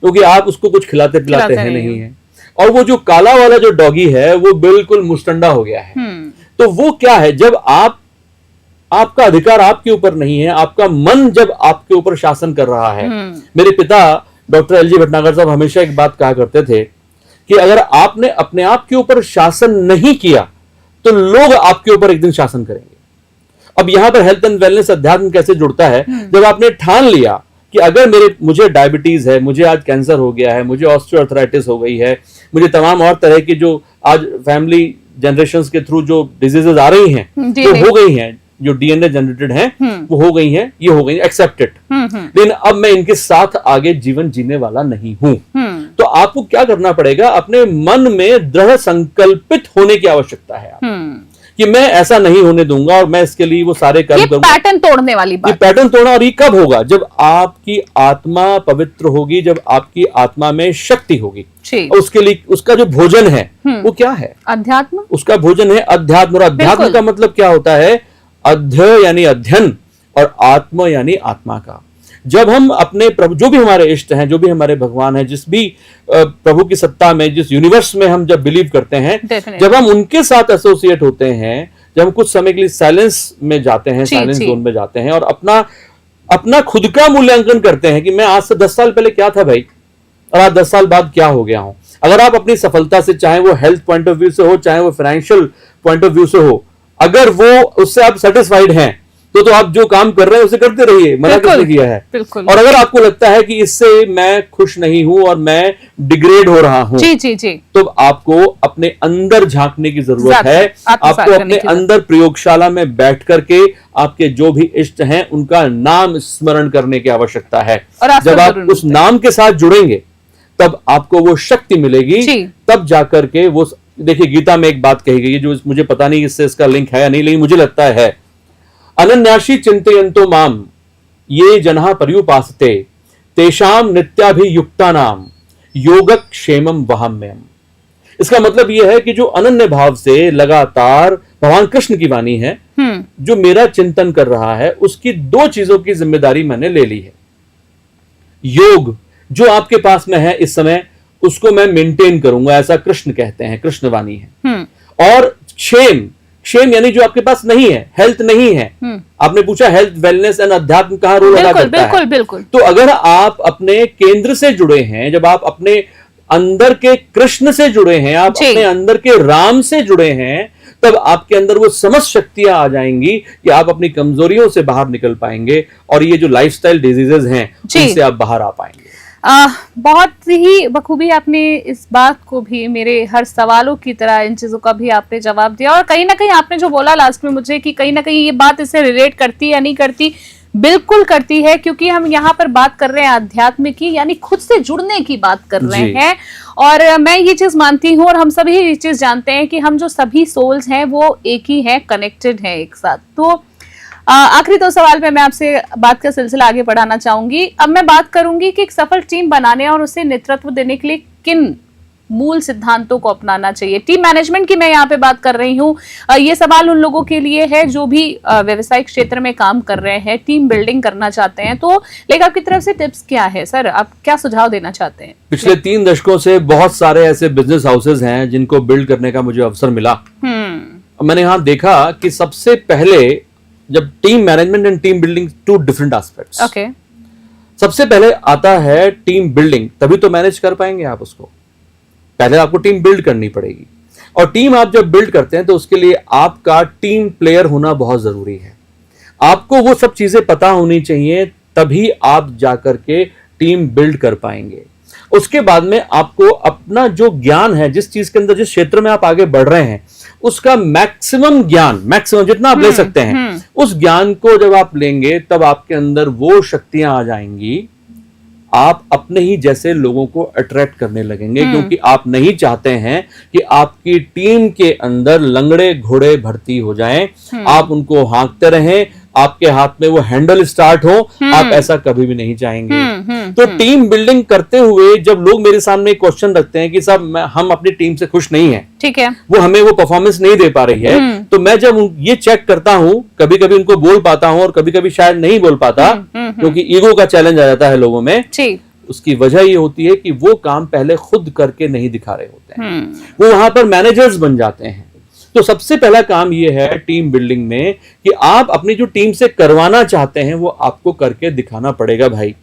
क्योंकि आप उसको कुछ खिलाते पिलाते हैं नहीं है। और वो जो काला वाला जो डॉगी है वो बिल्कुल मुस्टंडा हो गया है। तो वो क्या है, जब आपका अधिकार आपके ऊपर नहीं है, आपका मन जब आपके ऊपर शासन कर रहा है। मेरे पिता डॉक्टर एलजी भटनागर साहब हमेशा एक बात कहा करते थे कि अगर आपने अपने आप के ऊपर शासन नहीं किया तो लोग आपके ऊपर एक दिन शासन करेंगे। अब यहां पर हेल्थ एंड वेलनेस अध्यात्म कैसे जुड़ता है? जब आपने ठान लिया कि अगर मुझे डायबिटीज है, मुझे आज कैंसर हो गया है, मुझे ऑस्टियोआर्थराइटिस हो गई है, मुझे तमाम और तरह की जो आज फैमिली जनरेशंस के थ्रू जो डिजीजेस आ रही हैं, जो हो गई हैं, जो डीएनए जनरेटेड हैं, वो हो गई हैं, ये हो गई एक्सेप्टेड, लेकिन अब मैं इनके साथ आगे जीवन जीने वाला नहीं हूं। तो आपको क्या करना पड़ेगा? अपने मन में दृढ़ संकल्पित होने की आवश्यकता है कि मैं ऐसा नहीं होने दूंगा, और मैं इसके लिए वो सारे कर्म करूंगा। पैटर्न तोड़ने वाली बात। ये पैटर्न तोड़ना, और ये कब होगा? जब आपकी आत्मा पवित्र होगी, जब आपकी आत्मा में शक्ति होगी। और उसके लिए उसका जो भोजन है वो क्या है? अध्यात्म। उसका भोजन है अध्यात्म। और अध्यात्म का मतलब क्या होता है? अध्य यानी अध्ययन, और आत्मा यानी आत्मा का। जब हम अपने प्रभु, जो भी हमारे इष्ट हैं, जो भी हमारे भगवान हैं, जिस भी प्रभु की सत्ता में, जिस यूनिवर्स में हम जब बिलीव करते हैं, जब हम उनके साथ एसोसिएट होते हैं, जब हम कुछ समय के लिए साइलेंस में जाते हैं, साइलेंस जोन में जाते हैं, और अपना खुद का मूल्यांकन करते हैं कि मैं आज से 10 साल पहले क्या था भाई, और आज 10 साल बाद क्या हो गया हूं। अगर आप अपनी सफलता से, चाहे वो हेल्थ पॉइंट ऑफ व्यू से हो, चाहे वो फाइनेंशियल पॉइंट ऑफ व्यू से हो, अगर वो उससे आप सेटिस्फाइड हैं तो आप जो काम कर रहे हैं उसे करते रहिए, मना किसने किया है? और अगर आपको लगता है कि इससे मैं खुश नहीं हूं और मैं डिग्रेड हो रहा हूं, तो आपको अपने अंदर झांकने की जरूरत है। आपको अपने अंदर प्रयोगशाला में बैठ करके आपके जो भी इष्ट हैं उनका नाम स्मरण करने की आवश्यकता है। जब आप उस नाम के साथ जुड़ेंगे तब आपको वो शक्ति मिलेगी, तब जाकर के वो, देखिए गीता में एक बात कही गई है जो मुझे पता नहीं इससे इसका लिंक है या नहीं, लेकिन मुझे लगता है, अनन्याशी चिंतयन्तो माम ये जनाः पर्युपासते तेषाम नित्याभियुक्तानाम योगक्षेमम वहाम्यहम्। इसका मतलब यह है कि जो अनन्य भाव से लगातार, भगवान कृष्ण की वाणी है, जो मेरा चिंतन कर रहा है, उसकी 2 चीजों की जिम्मेदारी मैंने ले ली है। योग जो आपके पास में है इस समय, उसको मैं मेंटेन करूंगा, ऐसा कृष्ण कहते हैं, कृष्ण वाणी है। और क्षेम यानी जो आपके पास नहीं है, हेल्थ नहीं है। आपने पूछा हेल्थ, वेलनेस एंड अध्यात्म कहां रोल अदा करता है? बिल्कुल। तो अगर आप अपने केंद्र से जुड़े हैं, जब आप अपने अंदर के कृष्ण से जुड़े हैं, आप अपने अंदर के राम से जुड़े हैं, तब आपके अंदर वो समझ शक्तियां आ जाएंगी कि आप अपनी कमजोरियों से बाहर निकल पाएंगे, और ये जो लाइफस्टाइल डिजीजेस हैं उनसे आप बाहर आ पाएंगे। बहुत ही बखूबी आपने इस बात को भी मेरे हर सवालों की तरह इन चीजों का भी आपने जवाब दिया, और कहीं ना कहीं आपने जो बोला लास्ट में मुझे कि कहीं ना कहीं ये बात इससे रिलेट करती है या नहीं करती, बिल्कुल करती है, क्योंकि हम यहाँ पर बात कर रहे हैं आध्यात्म की, यानी खुद से जुड़ने की बात कर रहे हैं। और मैं ये चीज मानती हूँ और हम सभी ये चीज जानते हैं कि हम जो सभी सोल्स हैं वो एक ही हैं, कनेक्टेड हैं एक साथ। तो आखिरी 2 सवाल पे मैं आपसे बात का सिलसिला आगे बढ़ाना चाहूंगी। अब मैं बात करूंगी कि एक सफल टीम बनाने और उसे नेतृत्व देने के लिए किन मूल सिद्धांतों को अपनाना चाहिए। टीम मैनेजमेंट की मैं यहाँ पे बात कर रही हूँ। ये सवाल उन लोगों के लिए है जो भी व्यवसायिक क्षेत्र में काम कर रहे हैं, टीम बिल्डिंग करना चाहते हैं। तो लेकिन आपकी तरफ से टिप्स क्या है सर, आप क्या सुझाव देना चाहते हैं? पिछले 3 दशकों से बहुत सारे ऐसे बिजनेस हाउसेज हैं जिनको बिल्ड करने का मुझे अवसर मिला। मैंने यहाँ देखा कि सबसे पहले जब team management and team building 2 different aspects. Okay. सबसे पहले आता है टीम बिल्डिंग, तभी तो मैनेज कर पाएंगे आप उसको। पहले आपको टीम बिल्ड करनी पड़ेगी, और टीम आप जब बिल्ड करते हैं तो उसके लिए आपका टीम प्लेयर होना बहुत जरूरी है। आपको वो सब चीजें पता होनी चाहिए, तभी आप जाकर के टीम बिल्ड कर पाएंगे। उसके बाद में आपको अपना जो ज्ञान है, जिस चीज के अंदर, जिस क्षेत्र में आप आगे बढ़ रहे हैं, उसका मैक्सिमम ज्ञान, मैक्सिमम जितना आप ले सकते हैं, उस ज्ञान को जब आप लेंगे तब आपके अंदर वो शक्तियां आ जाएंगी, आप अपने ही जैसे लोगों को अट्रैक्ट करने लगेंगे। क्योंकि आप नहीं चाहते हैं कि आपकी टीम के अंदर लंगड़े घोड़े भर्ती हो जाएं, आप उनको हाँकते रहें, आपके हाथ में वो हैंडल स्टार्ट हो, आप ऐसा कभी भी नहीं चाहेंगे। तो टीम बिल्डिंग करते हुए जब लोग मेरे सामने क्वेश्चन रखते हैं कि साहब हम अपनी टीम से खुश नहीं है, ठीक है, वो हमें वो परफॉर्मेंस नहीं दे पा रही है, तो मैं जब ये चेक करता हूं, कभी कभी उनको बोल पाता हूं और कभी कभी शायद नहीं बोल पाता, क्योंकि ईगो का चैलेंज आ जाता है लोगों में। उसकी वजह ये होती है कि वो काम पहले खुद करके नहीं दिखा रहे होते हैं, वो वहां पर मैनेजर्स बन जाते हैं। तो सबसे पहला काम ये है टीम बिल्डिंग में कि आप अपनी जो टीम से करवाना चाहते हैं वो आपको करके दिखाना पड़ेगा भाई।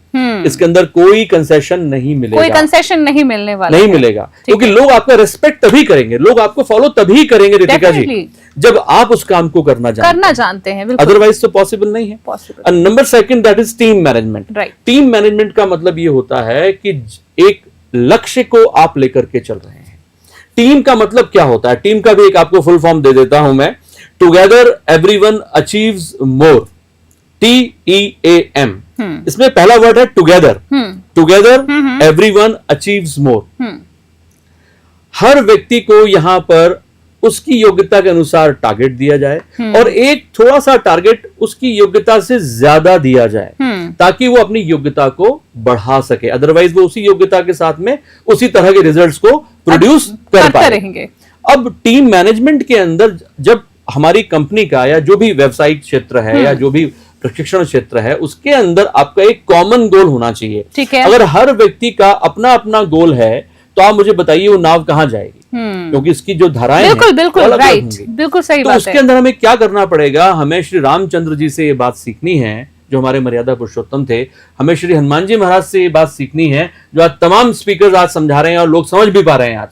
इसके अंदर कोई कंसेशन नहीं मिलेगा, कोई कंसेशन नहीं मिलने वाला, नहीं मिलेगा, क्योंकि लोग आपका रिस्पेक्ट तभी करेंगे, लोग आपको फॉलो तभी करेंगे रितिका जी, जब आप उस काम को करना जानते हैं। अदरवाइज तो पॉसिबल नहीं है। Number 2 that is team management. Team management का मतलब ये होता है कि एक लक्ष्य को आप लेकर के चल रहे हैं। टीम का मतलब क्या होता है, टीम का भी एक आपको फुल फॉर्म दे देता हूं मैं। टुगेदर एवरीवन अचीव्स मोर, TEAM। इसमें पहला वर्ड है टुगेदर। टुगेदर एवरीवन अचीव्स मोर। हर व्यक्ति को यहां पर उसकी योग्यता के अनुसार टारगेट दिया जाए, और एक थोड़ा सा टारगेट उसकी योग्यता से ज्यादा दिया जाए, ताकि वो अपनी योग्यता को बढ़ा सके। अदरवाइज वो उसी योग्यता के साथ में उसी तरह के रिजल्ट्स को प्रोड्यूस कर पाएंगे। अब टीम मैनेजमेंट के अंदर जब हमारी कंपनी का या जो भी व्यवसायिक क्षेत्र है या जो भी प्रशिक्षण क्षेत्र है, उसके अंदर आपका एक कॉमन गोल होना चाहिए। ठीक है। अगर हर व्यक्ति का अपना अपना गोल है तो आप मुझे बताइए वो नाव कहां जाएगी, क्योंकि इसकी जो धाराएं हैं, बिल्कुल राइट, बिल्कुल सही बात है। तो उसके अंदर हमें क्या करना पड़ेगा, हमें श्री रामचंद्र जी से ये बात सीखनी है जो हमारे मर्यादा पुरुषोत्तम थे, हमें श्री हनुमान जी महाराज से ये बात सीखनी है जो आज तमाम स्पीकर्स आज समझा रहे हैं और लोग समझ भी पा रहे हैं। आज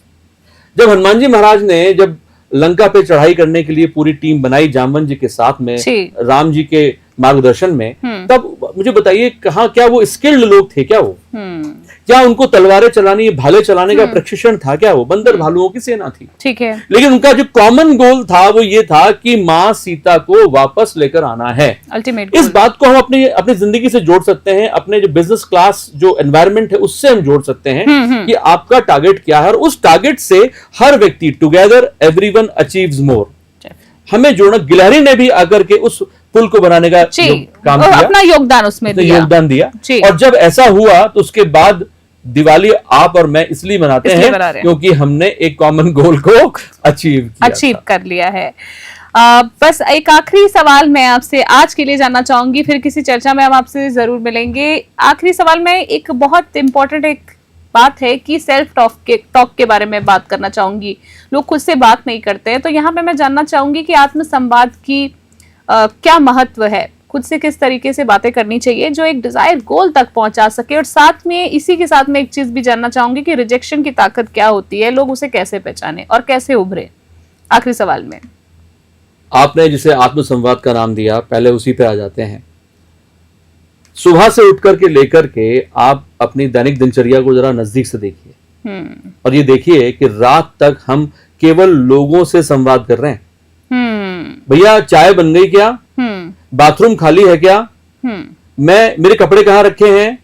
जब हनुमान जी महाराज ने जब लंका पे चढ़ाई करने के लिए पूरी टीम बनाई जामवंत जी के साथ में, राम जी के मार्गदर्शन में, तब मुझे बताइए कहाँ, क्या वो स्किल्ड लोग थे क्या? वो क्या उनको तलवारें चलानी, भाले चलाने का प्रशिक्षण था क्या? वो बंदर भालुओं की सेना थी, ठीक है। लेकिन उनका जो कॉमन गोल था वो ये था कि माँ सीता को वापस लेकर आना है। अल्टीमेट इस बात को हम अपनी जिंदगी से जोड़ सकते हैं, अपने जो बिजनेस क्लास जो एनवायरमेंट है उससे हम जोड़ सकते हैं कि आपका टारगेट क्या है, और उस टारगेट से हर व्यक्ति, टुगेदर एवरीवन अचीव्स मोर, हमें जोड़ना। गिलहरी ने भी आकर के उस पुल को बनाने का काम किया, अपना योगदान उसमें योगदान दिया। और जब ऐसा हुआ तो उसके बाद दिवाली आप और मैं इसलिए मनाते हैं क्योंकि हमने एक कॉमन गोल को अचीव कर लिया है। बस एक आखिरी सवाल मैं आपसे आज के लिए जानना चाहूंगी, फिर किसी चर्चा में हम आपसे जरूर मिलेंगे। आखिरी सवाल में एक बहुत इंपॉर्टेंट एक बात है कि सेल्फ टॉक के बारे में बात करना चाहूंगी। लोग खुद से बात नहीं करते हैं, तो यहाँ पे मैं जानना चाहूंगी कि आत्म संवाद की क्या महत्व है, खुद से किस तरीके से बातें करनी चाहिए जो एक डिजायर गोल तक पहुंचा सके। और साथ में इसी के साथ में एक चीज भी जानना चाहूंगी कि रिजेक्शन की ताकत क्या होती है, लोग उसे कैसे पहचाने और कैसे उभरे। आखिरी सवाल में आपने जिसे आत्म संवाद का नाम दिया, पहले उसी पे आ जाते हैं। सुबह से उठ करके लेकर के आप अपनी दैनिक दिनचर्या को जरा नजदीक से देखिए और ये देखिए कि रात तक हम केवल लोगों से संवाद कर रहे हैं। भैया चाय बन गई क्या, बाथरूम खाली है क्या, मेरे कपड़े कहाँ रखे हैं,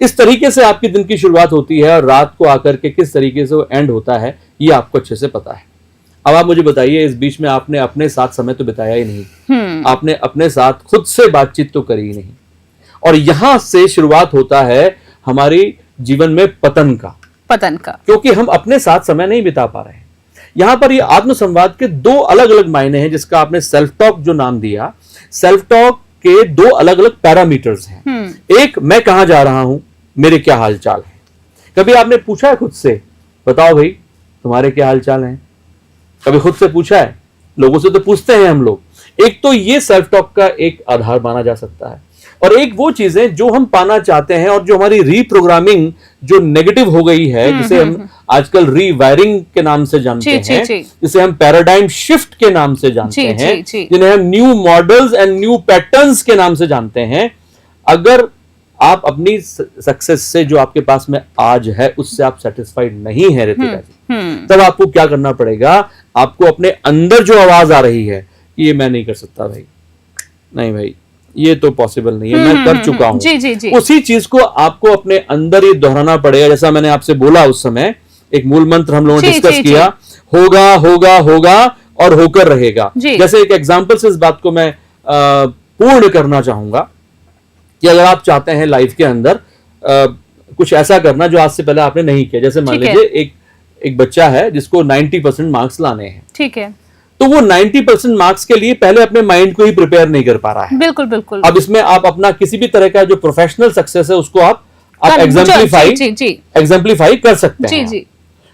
इस तरीके से आपकी दिन की शुरुआत होती है और रात को आकर के किस तरीके से वो एंड होता है ये आपको अच्छे से पता है। अब आप मुझे बताइए, इस बीच में आपने अपने साथ समय तो बिताया ही नहीं, आपने अपने साथ खुद से बातचीत तो करी ही नहीं, और यहां से शुरुआत होता है हमारी जीवन में पतन का, क्योंकि हम अपने साथ समय नहीं बिता पा रहे हैं। यहां पर ये आत्मसंवाद के दो अलग अलग मायने हैं, जिसका आपने सेल्फ टॉक जो नाम दिया, सेल्फ टॉक के दो अलग अलग पैरामीटर्स हैं। एक, मैं कहां जा रहा हूं, मेरे क्या हालचाल है। कभी आपने पूछा है खुद से, बताओ भाई तुम्हारे क्या हालचाल हैं? कभी खुद से पूछा है? लोगों से तो पूछते हैं हम लोग। एक तो ये सेल्फ टॉक का एक आधार माना जा सकता है, और एक वो चीजें जो हम पाना चाहते हैं और जो हमारी रीप्रोग्रामिंग जो नेगेटिव हो गई है, जिसे हम आजकल रीवायरिंग के नाम से जानते हैं, जिसे हम पैराडाइम शिफ्ट के नाम से जानते हैं, जिन्हें हम new models and new patterns के नाम से जानते हैं। अगर आप अपनी सक्सेस से जो आपके पास में आज है उससे आप सेटिस्फाइड नहीं है रितिका जी, तब आपको क्या करना पड़ेगा? आपको अपने अंदर जो आवाज आ रही है कि ये मैं नहीं कर सकता भाई, नहीं भाई ये तो पॉसिबल नहीं है, मैं कर चुका हूं, जी, जी, जी। उसी चीज को आपको अपने अंदर ही दोहराना पड़ेगा। जैसा मैंने आपसे बोला उस समय, एक मूल मंत्र हम लोगों ने डिस्कस किया, होगा होगा होगा और होकर रहेगा। जैसे एक एग्जांपल से इस बात को मैं पूर्ण करना चाहूंगा कि अगर आप चाहते हैं लाइफ के अंदर कुछ ऐसा करना जो आज से पहले आपने नहीं किया, जैसे मान लीजिए एक बच्चा है जिसको 90% मार्क्स लाने हैं, ठीक है, तो वो 90% मार्क्स के लिए पहले अपने माइंड को ही प्रिपेयर नहीं कर पा रहा है। बिल्कुल बिल्कुल। अब इसमें आप अपना किसी भी तरह का जो प्रोफेशनल सक्सेस है उसको आप एग्जाम्पलीफाई कर सकते हैं।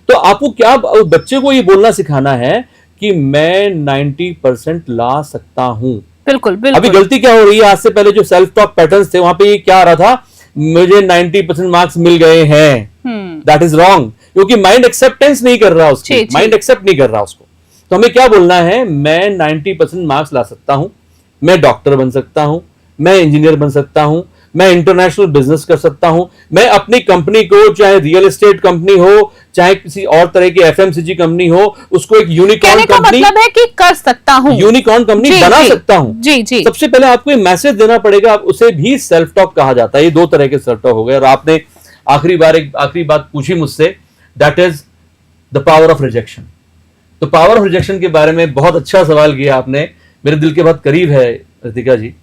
तो आपको क्या बच्चे को ये बोलना सिखाना है कि मैं 90% ला सकता हूं। बिल्कुल बिल्कुल। अभी गलती क्या हो रही है, आज से पहले जो सेल्फ टॉक पैटर्न्स थे वहां पे क्या आ रहा था, मुझे 90% मार्क्स मिल गए हैं। दैट इज रॉन्ग, क्योंकि माइंड एक्सेप्टेंस नहीं कर रहा उसकी, माइंड एक्सेप्ट नहीं कर रहा उसको। तो हमें क्या बोलना है, मैं 90% मार्क्स ला सकता हूं, मैं डॉक्टर बन सकता हूं, मैं इंजीनियर बन सकता हूं, मैं इंटरनेशनल बिजनेस कर सकता हूं, मैं अपनी कंपनी को, चाहे रियल एस्टेट कंपनी हो, चाहे किसी और तरह की एफएमसीजी कंपनी हो, उसको एक यूनिकॉर्न कंपनी, मतलब है कि कर सकता हूं, यूनिकॉर्न कंपनी बना सकता हूं। जी जी। सबसे पहले आपको ये मैसेज देना पड़ेगा, उसे भी सेल्फ टॉक कहा जाता है। ये दो तरह के सेल्फ टॉक हो गए। और आपने आखिरी बात पूछी मुझसे, that is the power of rejection. तो पावर ऑफ रिजेक्शन के बारे में बहुत अच्छा सवाल किया आपने, मेरे दिल के बहुत करीब है रितिका जी।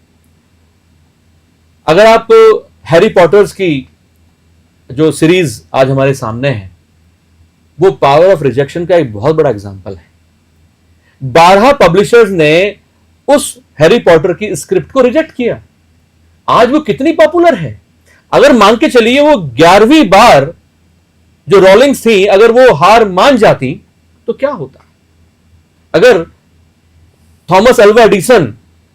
अगर आप हैरी पॉटर्स की जो सीरीज आज हमारे सामने है, वो पावर ऑफ रिजेक्शन का एक बहुत बड़ा एग्जांपल है। 12 पब्लिशर्स ने उस हैरी पॉटर की स्क्रिप्ट को रिजेक्ट किया। आज वो कितनी पॉपुलर है। अगर मान के चलिए वो 11वीं बार जो रोलिंग्स थी, अगर वो हार मान जाती तो क्या होता। अगर थॉमस अल्वा एडिसन,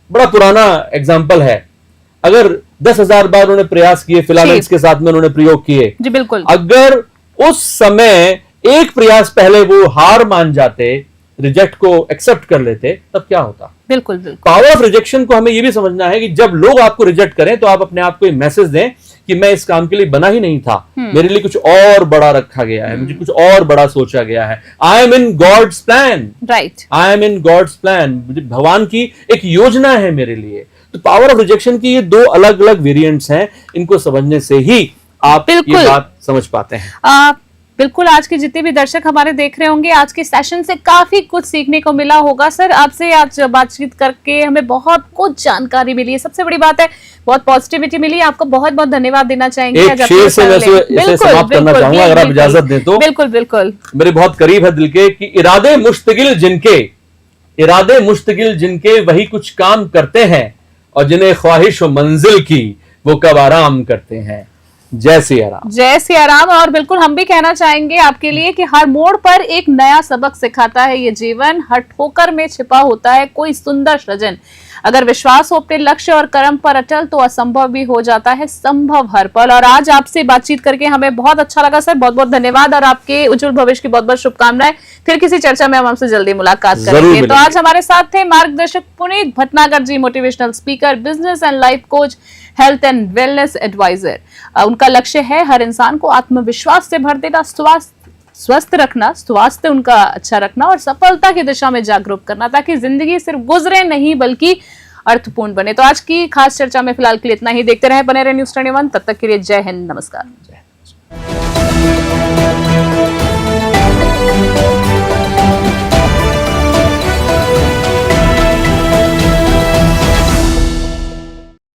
बड़ा पुराना एग्जाम्पल है, अगर 10,000 बार उन्होंने प्रयास किए, फिलामेंट्स के साथ में उन्होंने प्रयोग किए, जी बिल्कुल, अगर उस समय एक प्रयास पहले वो हार मान जाते, रिजेक्ट को एक्सेप्ट कर लेते, तब क्या होता। बिल्कुल बिल्कुल। पावर ऑफ रिजेक्शन को हमें यह भी समझना है कि जब लोग आपको रिजेक्ट करें तो आप अपने आप को मैसेज दें कि मैं इस काम के लिए बना ही नहीं था, मेरे लिए कुछ और बड़ा रखा गया है, मुझे कुछ और बड़ा सोचा गया है। I am in God's plan, right, I am in God's plan, भगवान की एक योजना है मेरे लिए। तो पावर ऑफ रिजेक्शन की ये दो अलग अलग वेरिएंट्स हैं, इनको समझने से ही आप ये बात समझ पाते हैं। बिल्कुल, आज के जितने भी दर्शक हमारे देख रहे होंगे, आज के सेशन से काफी कुछ सीखने को मिला होगा। सर, आपसे आज बातचीत करके हमें बहुत कुछ जानकारी मिली है। सबसे बड़ी बात है, बहुत पॉजिटिविटी मिली। आपको बहुत बहुत धन्यवाद देना चाहेंगे। एक शेर से इसे समाप्त करना चाहूंगा, अगर आप इजाजत दें तो। बिल्कुल बिल्कुल। मेरे बहुत करीब है दिल के कि इरादे मुश्तगिल जिनके वही कुछ काम करते हैं, और जिन्हें ख्वाहिश हो मंजिल की वो कब आराम करते हैं। जय सिया राम। जय सिया राम। और बिल्कुल हम भी कहना चाहेंगे आपके लिए कि हर मोड़ पर एक नया सबक सिखाता है ये जीवन, हर ठोकर में छिपा होता है कोई सुंदर सृजन। अगर विश्वास हो अपने लक्ष्य और कर्म पर अटल तो असंभव भी हो जाता है संभव हर पल। और आज आपसे बातचीत करके हमें बहुत अच्छा लगा सर, बहुत बहुत धन्यवाद और आपके उज्जवल भविष्य की बहुत बहुत शुभकामनाएं। फिर किसी चर्चा में हम आपसे जल्दी मुलाकात करेंगे। तो आज हमारे साथ थे मार्गदर्शक Puneet Bhatnagar ji, motivational speaker, business and life coach, health and wellness adviser. उनका लक्ष्य है हर इंसान को आत्मविश्वास से भर देना, स्वस्थ रखना, स्वास्थ्य उनका अच्छा रखना और सफलता की दिशा में जागरूक करना, ताकि जिंदगी सिर्फ गुजरे नहीं बल्कि अर्थपूर्ण बने। तो आज की खास चर्चा में फिलहाल के लिए इतना ही। देखते रहे, बने रहे न्यूज़ 21। तब तक के लिए जय हिंद, नमस्कार।